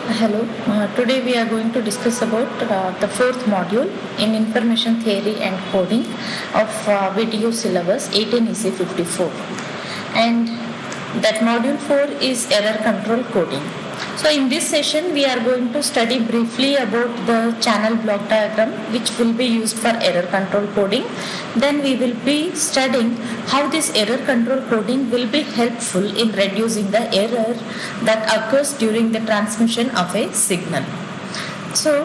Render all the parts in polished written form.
Hello, today we are going to discuss about the fourth module in Information Theory and Coding of VTU syllabus 18 EC 54, and that module 4 is Error Control Coding. So in this session we are going to study briefly about the channel block diagram which will be used for error control coding. Then we will be studying how this error control coding will be helpful in reducing the error that occurs during the transmission of a signal. So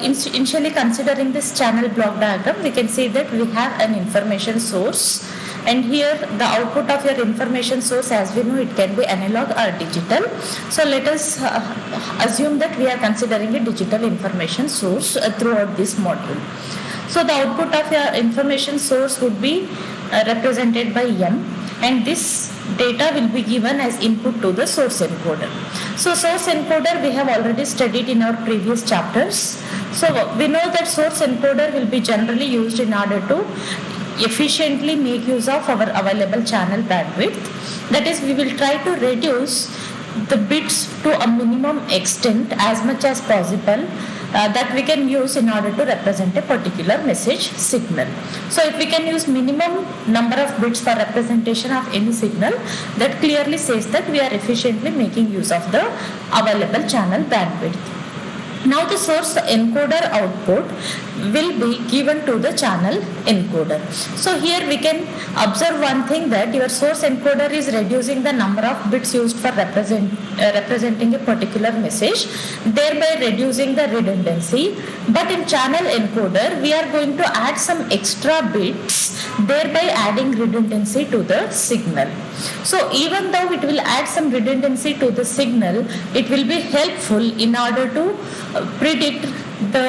initially considering this channel block diagram, we can see that we have an information source, and here the output of your information source, as we know, it can be analog or digital. So let us assume that we are considering a digital information source throughout this module. So the output of your information source would be represented by M, and this data will be given as input to the source encoder. So source encoder we have already studied in our previous chapters. So we know that source encoder will be generally used in order to efficiently make use of our available channel bandwidth. That is, we will try to reduce the bits to a minimum extent as much as possible that we can use in order to represent a particular message signal. So if we can use minimum number of bits for representation of any signal, that clearly says that we are efficiently making use of the available channel bandwidth. Now the source encoder output will be given to the channel encoder. So here we can observe one thing, that your source encoder is reducing the number of bits used for representing a particular message, thereby reducing the redundancy. But in channel encoder we are going to add some extra bits, thereby adding redundancy to the signal. So even though it will add some redundancy to the signal, it will be helpful in order to predict the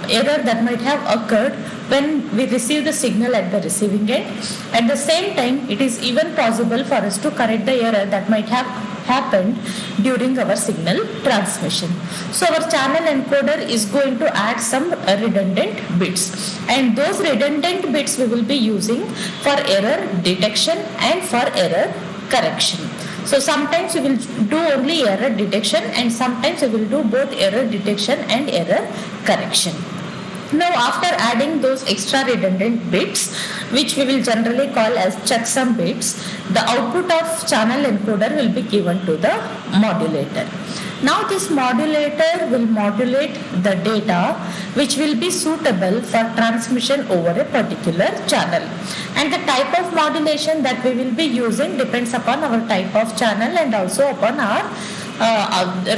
error that might have occurred when we receive the signal at the receiving end. At the same time, it is even possible for us to correct the error that might have happened during our signal transmission. So our channel encoder is going to add some redundant bits, and those redundant bits we will be using for error detection and for error correction. So sometimes we will do only error detection, and sometimes we will do both error detection and error correction. Now after adding those extra redundant bits, which we will generally call as checksum bits, the output of channel encoder will be given to the modulator. Now this modulator will modulate the data which will be suitable for transmission over a particular channel, and the type of modulation that we will be using depends upon our type of channel and also upon our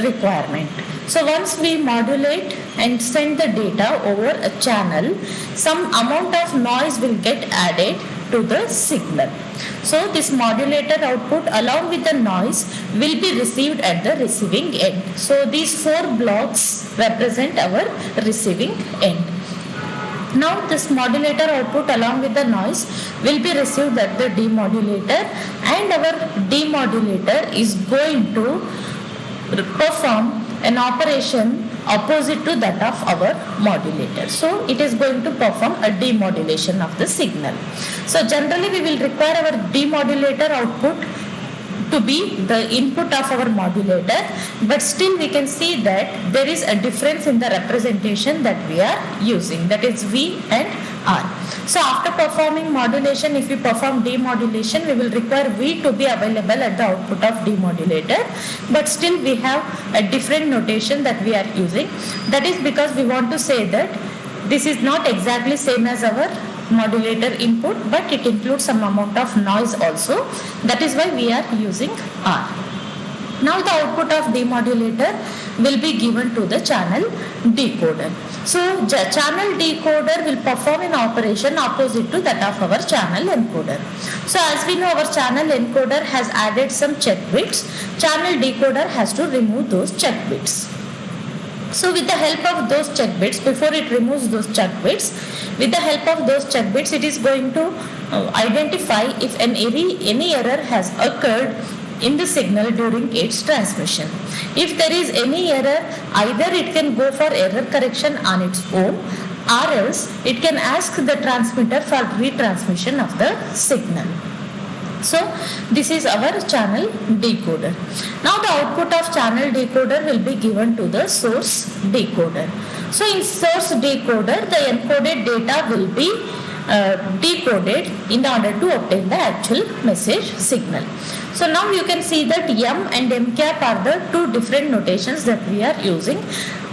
requirement. So once we modulate and send the data over a channel, some amount of noise will get added to the signal. So this modulator output along with the noise will be received at the receiving end. So these four blocks represent our receiving end. Now this modulator output along with the noise will be received at the demodulator, and our demodulator is going to perform an operation opposite to that of our modulator. So it is going to perform a demodulation of the signal. So generally we will require our demodulator output to be the input of our modulator, but still we can see that there is a difference in the representation that we are using, that is V and R. So after performing modulation, if we perform demodulation, we will require V to be available at the output of demodulator, but still we have a different notation that we are using. That is because we want to say that this is not exactly same as our modulator input, but it includes some amount of noise also. That is why we are using R. Now the output of demodulator will be given to the channel decoder. So channel decoder will perform an operation opposite to that of our channel encoder. So as we know, our channel encoder has added some check bits. Channel decoder has to remove those check bits. So with the help of those check bits, before it removes those check bits, with the help of those check bits, it is going to identify if any error has occurred in the signal during its transmission. If there is any error, either it can go for error correction on its own, or else it can ask the transmitter for retransmission of the signal. So this is our channel decoder. Now the output of channel decoder will be given to the source decoder. So in source decoder, the encoded data will be decoded in order to obtain the actual message signal. So now you can see that M and M cap are the two different notations that we are using,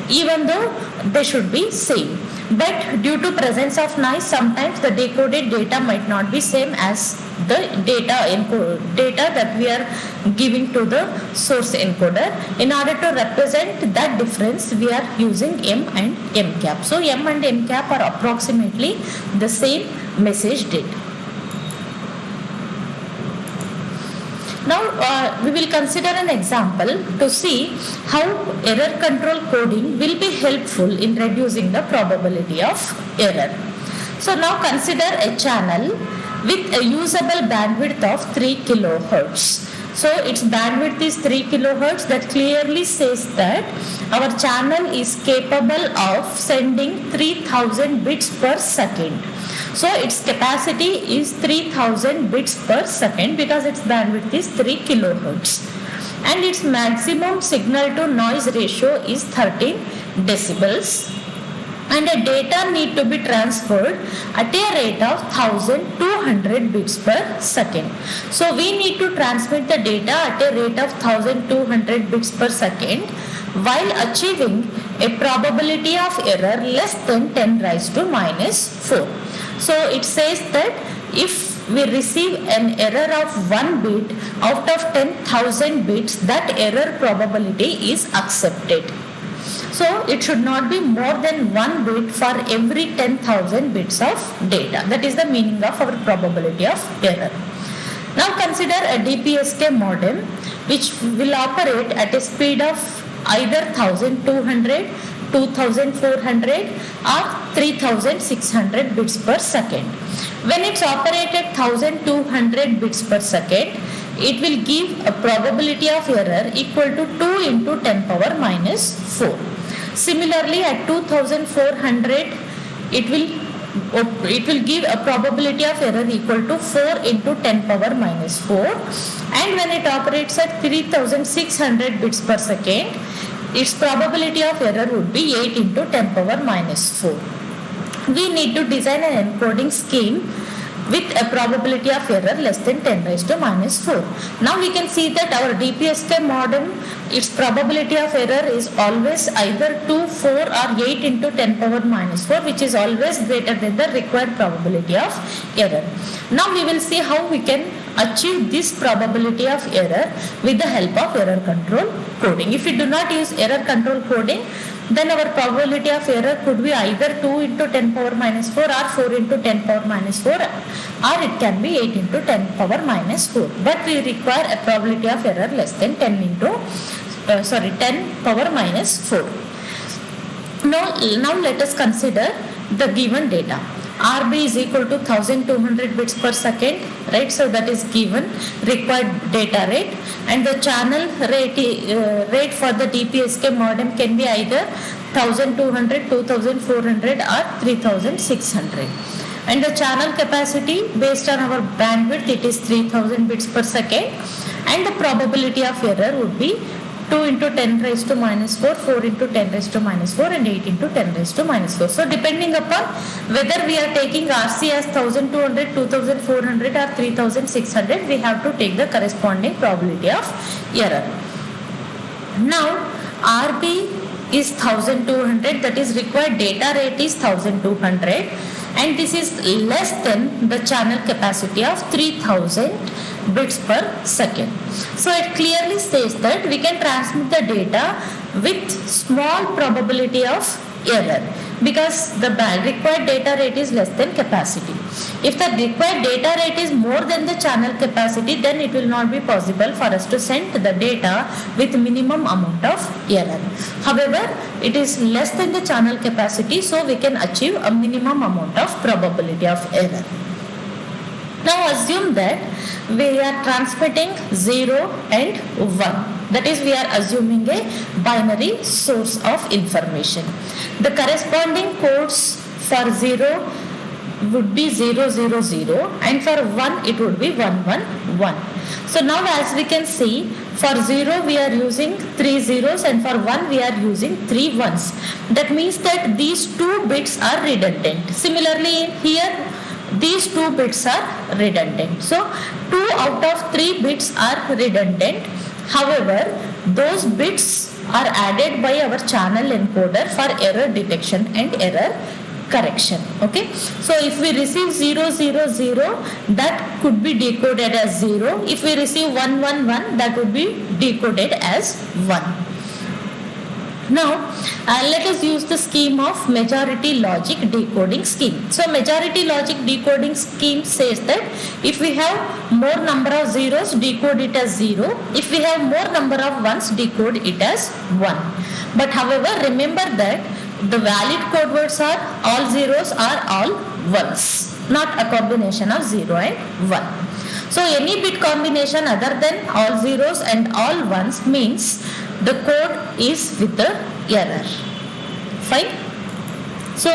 even though they should be same. But due to presence of noise, sometimes the decoded data might not be same as the data that we are giving to the source encoder. In order to represent that difference, we are using M and M cap. So M and M cap are approximately the same message date. Now we will consider an example to see how error control coding will be helpful in reducing the probability of error. So now consider a channel with a usable bandwidth of 3 kilohertz. So its bandwidth is 3 kilohertz. That clearly says that our channel is capable of sending 3000 bits per second. So its capacity is 3000 bits per second because its bandwidth is 3 kilohertz. And its maximum signal to noise ratio is 13 decibels. And the data need to be transferred at a rate of 1200 bits per second. So we need to transmit the data at a rate of 1200 bits per second while achieving a probability of error less than 10 raised to minus 4. So it says that if we receive an error of 1 bit out of 10,000 bits, that error probability is accepted. So it should not be more than 1 bit for every 10,000 bits of data. That is the meaning of our probability of error. Now consider a DPSK modem which will operate at a speed of either 1200, 2400 or 3600 bits per second. When it's operated 1200 bits per second, it will give a probability of error equal to 2 into 10 power minus 4. Similarly, at 2400, it will give a probability of error equal to 4 into 10 power minus 4. And when it operates at 3600 bits per second, its probability of error would be 8 into 10 power minus 4. We need to design an encoding scheme with a probability of error less than 10 raised to minus 4. Now we can see that our DPSK modem, its probability of error is always either 2, 4 or 8 into 10 power minus 4, which is always greater than the required probability of error. Now we will see how we can achieve this probability of error with the help of error control coding. If we do not use error control coding, then our probability of error could be either 2 into 10 power minus 4 or 4 into 10 power minus 4, or it can be 8 into 10 power minus 4. But we require a probability of error less than 10 power minus 4. Now let us consider the given data. RB is equal to 1200 bits per second, right? So that is given required data rate, and the channel rate for the DPSK modem can be either 1200, 2400 or 3600. And the channel capacity based on our bandwidth, it is 3000 bits per second, and the probability of error would be 2 into 10 raised to minus 4, 4 into 10 raised to minus 4 and 8 into 10 raised to minus 4. So depending upon whether we are taking RC as 1200, 2400 or 3600, we have to take the corresponding probability of error. Now RB is 1200, that is required data rate is 1200, and this is less than the channel capacity of 3000 bits per second. So it clearly says that we can transmit the data with small probability of error because the required data rate is less than capacity. If the required data rate is more than the channel capacity, then it will not be possible for us to send the data with minimum amount of error. However, it is less than the channel capacity, so we can achieve a minimum amount of probability of error. Now assume that we are transmitting 0 and 1. That is, we are assuming a binary source of information. The corresponding codes for 0 would be 0, 0, 0, and for 1 it would be 1, 1, 1. So now as we can see, for 0 we are using 3 zeros and for 1 we are using 3 ones. That means that these 2 bits are redundant. Similarly here these 2 bits are redundant. So 2 out of 3 bits are redundant. However, those bits are added by our channel encoder for error detection and error correction. Okay, so if we receive 0, 0, 0, that could be decoded as 0. If we receive 1, 1, 1, that would be decoded as 1. Now let us use the scheme of majority logic decoding scheme. So majority logic decoding scheme says that if we have more number of zeros, decode it as 0. If we have more number of ones, decode it as 1. But however, remember that the valid code words are all zeros or all ones, not a combination of 0 and 1. So any bit combination other than all zeros and all ones means the code is with the error. Fine. So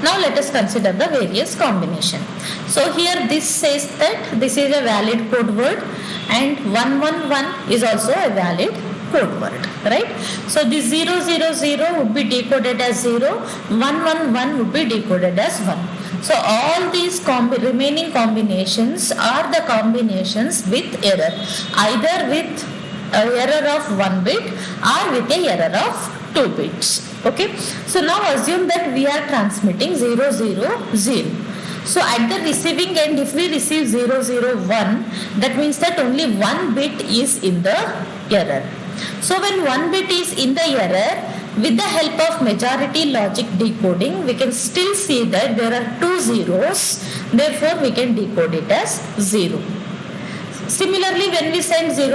now let us consider the various combination. So here this says that this is a valid code word and 111 is also a valid code word, right? So the 000 would be decoded as 0, 111 would be decoded as 1. So all these remaining combinations are the combinations with error, either with error of 1 bit or with a error of 2 bits. Okay, so now assume that we are transmitting 000. So at the receiving end, if we receive 001, that means that only 1 bit is in the error. So when 1 bit is in the error, with the help of majority logic decoding, we can still see that there are 2 zeros, therefore we can decode it as 0. Similarly, when we send 000,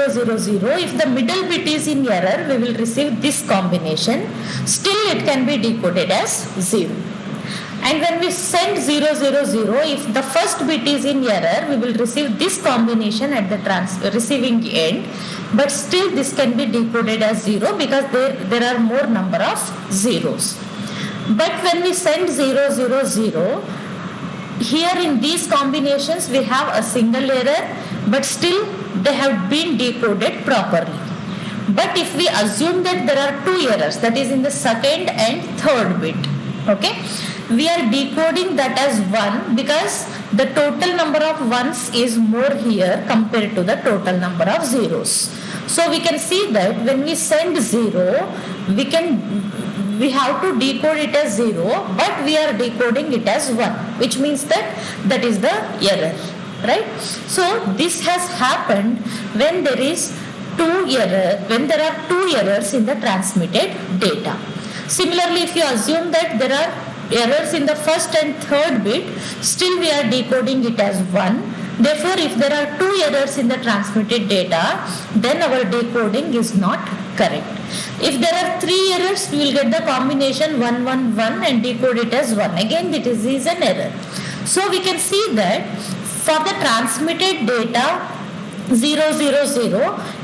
if the middle bit is in error, we will receive this combination. Still it can be decoded as 0. And when we send 000, if the first bit is in error, we will receive this combination at the receiving end. But still this can be decoded as 0 because there are more number of zeros. But when we send 000, here in these combinations we have a single error, but still they have been decoded properly. But if we assume that there are 2 errors, that is in the second and third bit, okay, we are decoding that as 1 because the total number of ones is more here compared to the total number of zeros. So we can see that when we send 0, we have to decode it as 0, but we are decoding it as 1, which means that is the error, right? So this has happened when there are 2 errors in the transmitted data. Similarly, if you assume that there are errors in the first and third bit, still we are decoding it as 1. Therefore, if there are 2 errors in the transmitted data, then our decoding is not correct. If there are 3 errors, we will get the combination 111 and decode it as 1. Again, it is an error. So we can see that for the transmitted data 000,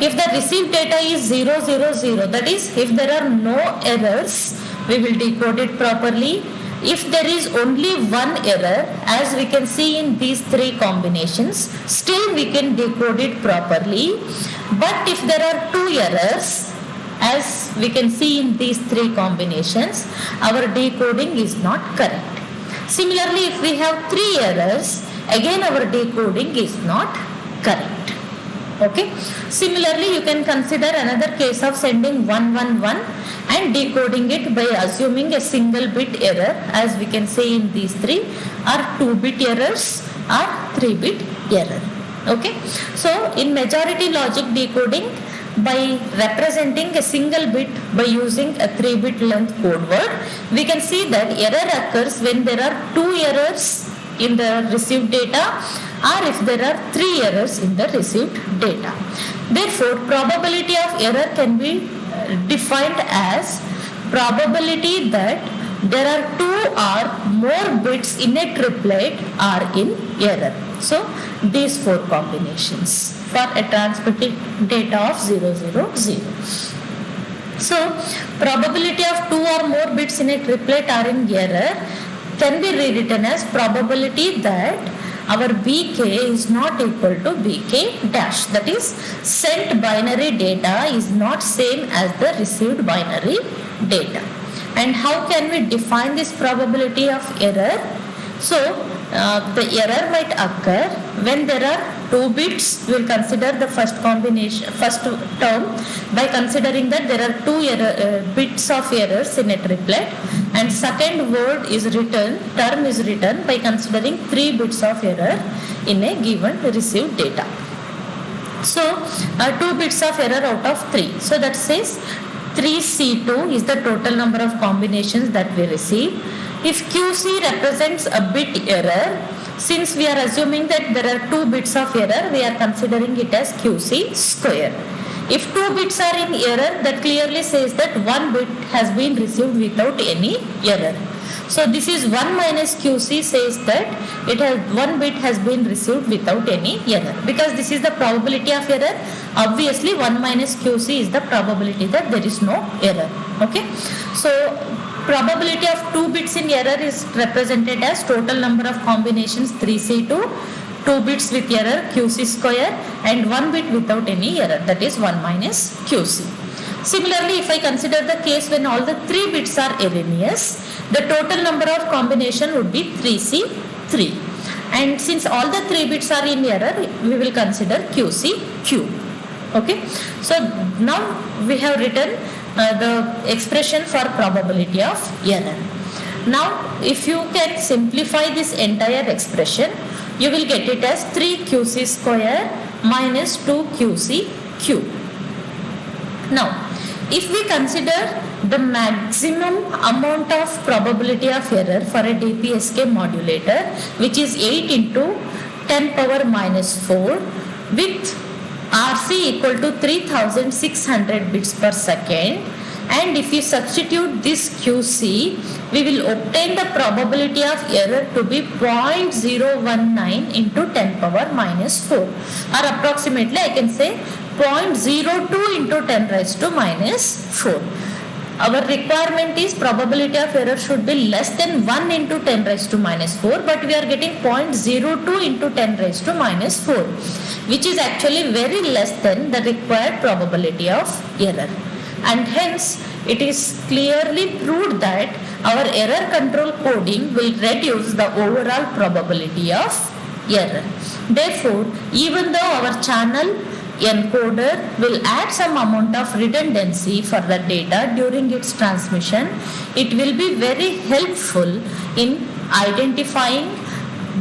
if the received data is 000, that is, if there are no errors, we will decode it properly. If there is only 1 error, as we can see in these 3 combinations, still we can decode it properly. But if there are 2 errors, as we can see in these 3 combinations, our decoding is not correct. Similarly, if we have 3 errors, again our decoding is not correct. Okay. Similarly, you can consider another case of sending 111 and decoding it by assuming a single bit error, as we can say in these 3 are 2 bit errors or 3 bit error. Okay. So in majority logic decoding, by representing a single bit by using a 3 bit length code word, we can see that error occurs when there are 2 errors in the received data or if there are 3 errors in the received data. Therefore, probability of error can be defined as probability that there are 2 or more bits in a triplet are in error. So these 4 combinations for a transmitted data of 000. So probability of 2 or more bits in a triplet are in error can be rewritten as probability that our bk is not equal to bk dash. That is, sent binary data is not same as the received binary data. And how can we define this probability of error? So the error might occur when there are 2 bits. We will consider the first term by considering that there are 2 bits of errors in a triplet, and second term is written by considering 3 bits of error in a given received data. So 2 bits of error out of 3. So that says 3C2 is the total number of combinations that we receive. If QC represents a bit error, since we are assuming that there are 2 bits of error, we are considering it as QC square. If 2 bits are in error, that clearly says that 1 bit has been received without any error. So this is 1 minus QC says that 1 bit has been received without any error. Because this is the probability of error, obviously 1 minus QC is the probability that there is no error. Okay. So probability of 2 bits in error is represented as total number of combinations 3C2, 2 bits with error QC square, and 1 bit without any error, that is 1 minus QC. Similarly, if I consider the case when all the 3 bits are erroneous, the total number of combination would be 3C3. And since all the 3 bits are in error, we will consider QCQ. Okay. So now we have written the expression for probability of error. Now if you can simplify this entire expression, you will get it as 3QC square minus 2QCQ. Now if we consider the maximum amount of probability of error for a DPSK modulator, which is 8 into 10 power minus 4 with RC equal to 3600 bits per second, and if we substitute this QC, we will obtain the probability of error to be 0.019 into 10 power minus 4, or approximately I can say 0.02 into 10 raised to minus 4. Our requirement is probability of error should be less than 1 into 10 raised to minus 4, but we are getting 0.02 into 10 raised to minus 4, which is actually very less than the required probability of error. And hence it is clearly proved that our error control coding will reduce the overall probability of error. Therefore, even though our channel encoder will add some amount of redundancy for the data during its transmission, it will be very helpful in identifying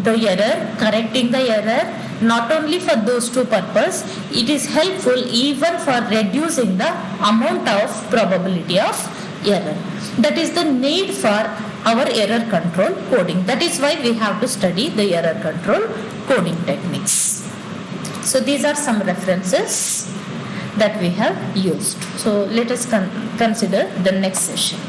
the error, correcting the error. Not only for those two purposes, it is helpful even for reducing the amount of probability of error. That is the need for our error control coding. That is why we have to study the error control coding techniques. So these are some references that we have used. So let us consider the next session.